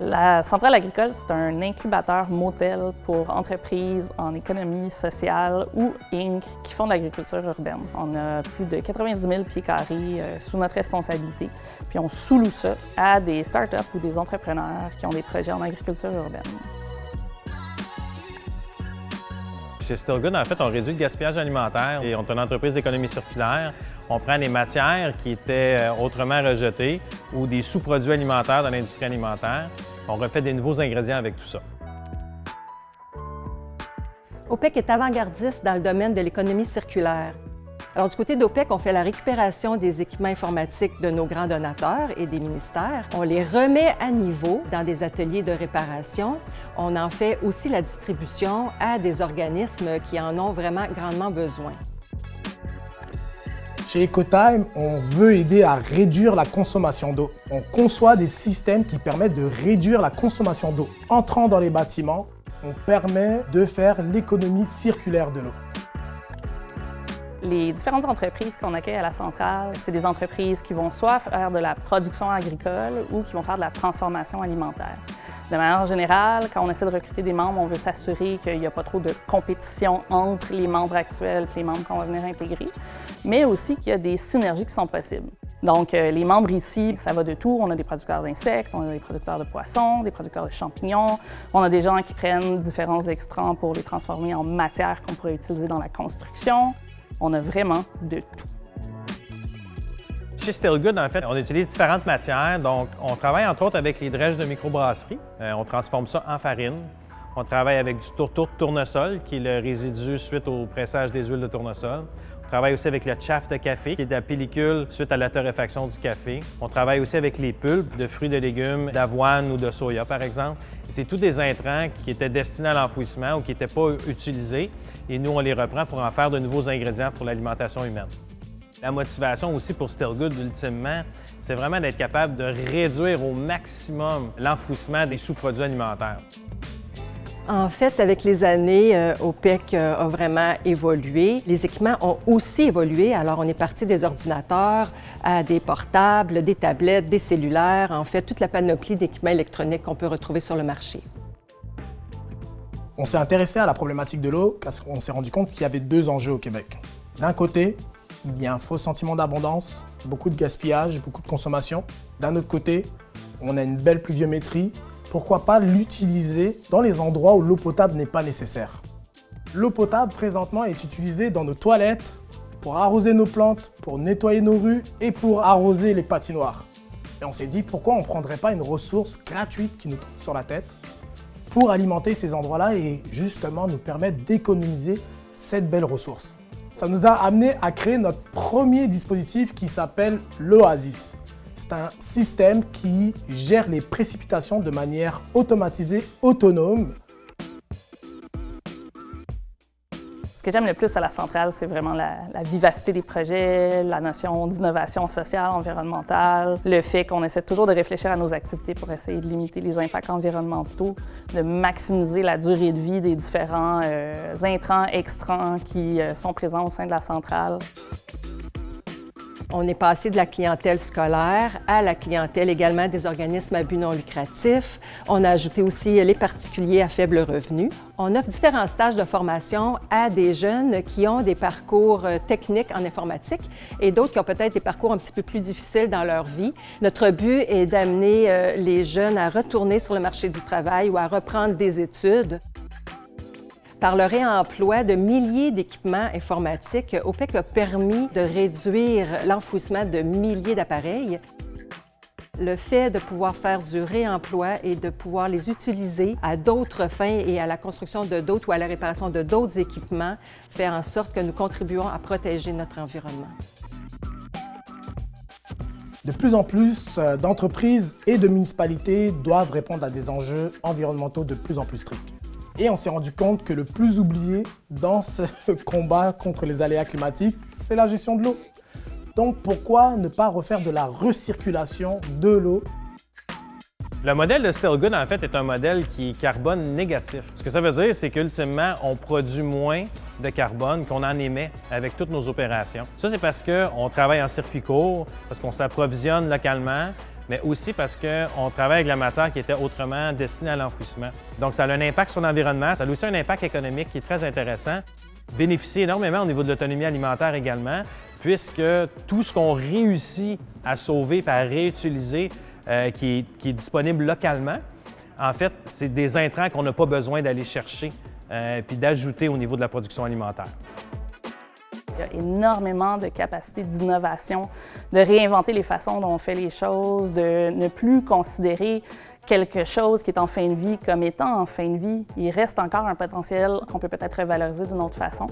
La centrale agricole, c'est un incubateur motel pour entreprises en économie sociale ou Inc. qui font de l'agriculture urbaine. On a plus de 90 000 pieds carrés sous notre responsabilité, puis on sous-loue ça à des startups ou des entrepreneurs qui ont des projets en agriculture urbaine. Chez Still Good, en fait, on réduit le gaspillage alimentaire et on est une entreprise d'économie circulaire. On prend des matières qui étaient autrement rejetées ou des sous-produits alimentaires dans l'industrie alimentaire. On refait des nouveaux ingrédients avec tout ça. OPEC est avant-gardiste dans le domaine de l'économie circulaire. Alors, du côté d'OPEC, on fait la récupération des équipements informatiques de nos grands donateurs et des ministères. On les remet à niveau dans des ateliers de réparation. On en fait aussi la distribution à des organismes qui en ont vraiment grandement besoin. Chez Ecotime, on veut aider à réduire la consommation d'eau. On conçoit des systèmes qui permettent de réduire la consommation d'eau. Entrant dans les bâtiments, on permet de faire l'économie circulaire de l'eau. Les différentes entreprises qu'on accueille à la centrale, c'est des entreprises qui vont soit faire de la production agricole ou qui vont faire de la transformation alimentaire. De manière générale, quand on essaie de recruter des membres, on veut s'assurer qu'il n'y a pas trop de compétition entre les membres actuels et les membres qu'on va venir intégrer, mais aussi qu'il y a des synergies qui sont possibles. Donc, les membres ici, ça va de tout. On a des producteurs d'insectes, on a des producteurs de poissons, des producteurs de champignons. On a des gens qui prennent différents extrants pour les transformer en matière qu'on pourrait utiliser dans la construction. On a vraiment de tout. Chez Still Good, en fait, on utilise différentes matières. Donc, on travaille entre autres avec les drèches de microbrasserie. On transforme ça en farine. On travaille avec du tourteau de tournesol, qui est le résidu suite au pressage des huiles de tournesol. On travaille aussi avec le chaff de café, qui est de la pellicule suite à la torréfaction du café. On travaille aussi avec les pulpes de fruits, de légumes, d'avoine ou de soya, par exemple. C'est tous des intrants qui étaient destinés à l'enfouissement ou qui n'étaient pas utilisés. Et nous, on les reprend pour en faire de nouveaux ingrédients pour l'alimentation humaine. La motivation aussi pour Still Good, ultimement, c'est vraiment d'être capable de réduire au maximum l'enfouissement des sous-produits alimentaires. En fait, avec les années, OPEC a vraiment évolué. Les équipements ont aussi évolué. Alors, on est parti des ordinateurs à des portables, des tablettes, des cellulaires, en fait, toute la panoplie d'équipements électroniques qu'on peut retrouver sur le marché. On s'est intéressé à la problématique de l'eau parce qu'on s'est rendu compte qu'il y avait deux enjeux au Québec. D'un côté, il y a un faux sentiment d'abondance, beaucoup de gaspillage, beaucoup de consommation. D'un autre côté, on a une belle pluviométrie. Pourquoi pas l'utiliser dans les endroits où l'eau potable n'est pas nécessaire? L'eau potable, présentement, est utilisée dans nos toilettes, pour arroser nos plantes, pour nettoyer nos rues et pour arroser les patinoires. Et on s'est dit, pourquoi on ne prendrait pas une ressource gratuite qui nous tombe sur la tête pour alimenter ces endroits-là et justement nous permettre d'économiser cette belle ressource. Ça nous a amené à créer notre premier dispositif qui s'appelle l'Oasis. C'est un système qui gère les précipitations de manière automatisée, autonome. Ce que j'aime le plus à la centrale, c'est vraiment la vivacité des projets, la notion d'innovation sociale, environnementale, le fait qu'on essaie toujours de réfléchir à nos activités pour essayer de limiter les impacts environnementaux, de maximiser la durée de vie des différents intrants, extrants qui sont présents au sein de la centrale. On est passé de la clientèle scolaire à la clientèle également des organismes à but non lucratif. On a ajouté aussi les particuliers à faible revenu. On offre différents stages de formation à des jeunes qui ont des parcours techniques en informatique et d'autres qui ont peut-être des parcours un petit peu plus difficiles dans leur vie. Notre but est d'amener les jeunes à retourner sur le marché du travail ou à reprendre des études. Par le réemploi de milliers d'équipements informatiques, OPEC a permis de réduire l'enfouissement de milliers d'appareils. Le fait de pouvoir faire du réemploi et de pouvoir les utiliser à d'autres fins et à la construction de d'autres ou à la réparation de d'autres équipements fait en sorte que nous contribuons à protéger notre environnement. De plus en plus d'entreprises et de municipalités doivent répondre à des enjeux environnementaux de plus en plus stricts. Et on s'est rendu compte que le plus oublié dans ce combat contre les aléas climatiques, c'est la gestion de l'eau. Donc pourquoi ne pas refaire de la recirculation de l'eau? Le modèle de Still Good, en fait, est un modèle qui est carbone négatif. Ce que ça veut dire, c'est qu'ultimement, on produit moins de carbone qu'on en émet avec toutes nos opérations. Ça, c'est parce qu'on travaille en circuit court, parce qu'on s'approvisionne localement, mais aussi parce qu'on travaille avec la matière qui était autrement destinée à l'enfouissement. Donc, ça a un impact sur l'environnement, ça a aussi un impact économique qui est très intéressant. Bénéficie énormément au niveau de l'autonomie alimentaire également, puisque tout ce qu'on réussit à sauver et à réutiliser, qui est disponible localement, en fait, c'est des intrants qu'on n'a pas besoin d'aller chercher puis d'ajouter au niveau de la production alimentaire. Il y a énormément de capacités d'innovation, de réinventer les façons dont on fait les choses, de ne plus considérer quelque chose qui est en fin de vie comme étant en fin de vie. Il reste encore un potentiel qu'on peut peut-être revaloriser d'une autre façon.